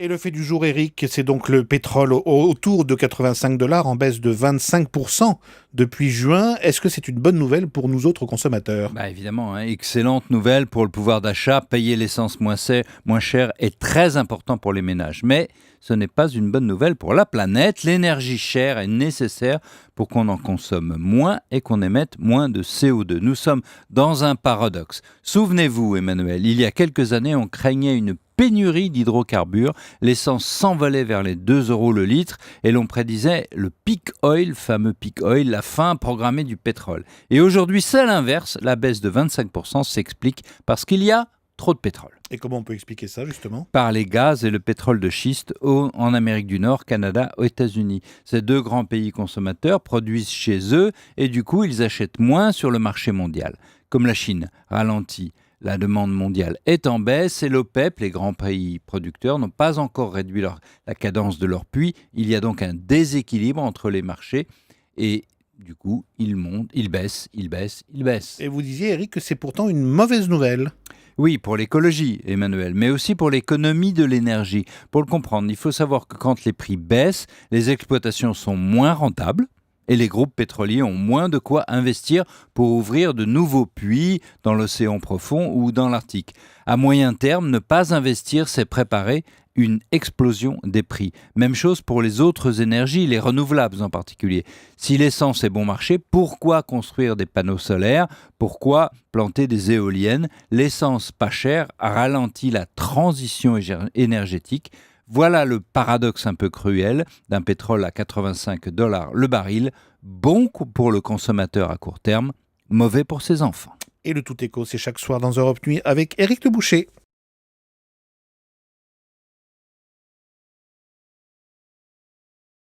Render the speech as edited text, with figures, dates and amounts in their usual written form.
Et le fait du jour, Eric, c'est donc le pétrole autour de 85 dollars en baisse de 25% depuis juin. Est-ce que c'est une bonne nouvelle pour nous autres consommateurs? Évidemment, excellente nouvelle pour le pouvoir d'achat. Payer l'essence moins cher est très important pour les ménages. Mais ce n'est pas une bonne nouvelle pour la planète. L'énergie chère est nécessaire pour qu'on en consomme moins et qu'on émette moins de CO2. Nous sommes dans un paradoxe. Souvenez-vous, Emmanuel, il y a quelques années, on craignait une pénurie d'hydrocarbures. L'essence s'envolait vers les 2 euros le litre et l'on prédisait le peak oil, fameux peak oil, la fin programmée du pétrole. Et aujourd'hui, c'est l'inverse. La baisse de 25% s'explique parce qu'il y a trop de pétrole. Et comment on peut expliquer ça, justement? Par les gaz et le pétrole de schiste en Amérique du Nord, Canada, aux États-Unis. Ces deux grands pays consommateurs produisent chez eux et du coup, ils achètent moins sur le marché mondial. Comme la Chine ralentit, la demande mondiale est en baisse et l'OPEP, les grands pays producteurs, n'ont pas encore réduit la cadence de leur puits. Il y a donc un déséquilibre entre les marchés et du coup, ils montent, ils baissent. Et vous disiez, Eric, que c'est pourtant une mauvaise nouvelle. Oui, pour l'écologie, Emmanuel, mais aussi pour l'économie de l'énergie. Pour le comprendre, il faut savoir que quand les prix baissent, les exploitations sont moins rentables et les groupes pétroliers ont moins de quoi investir pour ouvrir de nouveaux puits dans l'océan profond ou dans l'Arctique. À moyen terme, ne pas investir, c'est préparer une explosion des prix. Même chose pour les autres énergies, les renouvelables en particulier. Si l'essence est bon marché, pourquoi construire des panneaux solaires? Pourquoi planter des éoliennes? L'essence pas chère ralentit la transition énergétique. Voilà le paradoxe un peu cruel d'un pétrole à 85 dollars le baril, bon pour le consommateur à court terme, mauvais pour ses enfants. Et le Tout Éco, c'est chaque soir dans Europe Nuit avec Eric Le Boucher.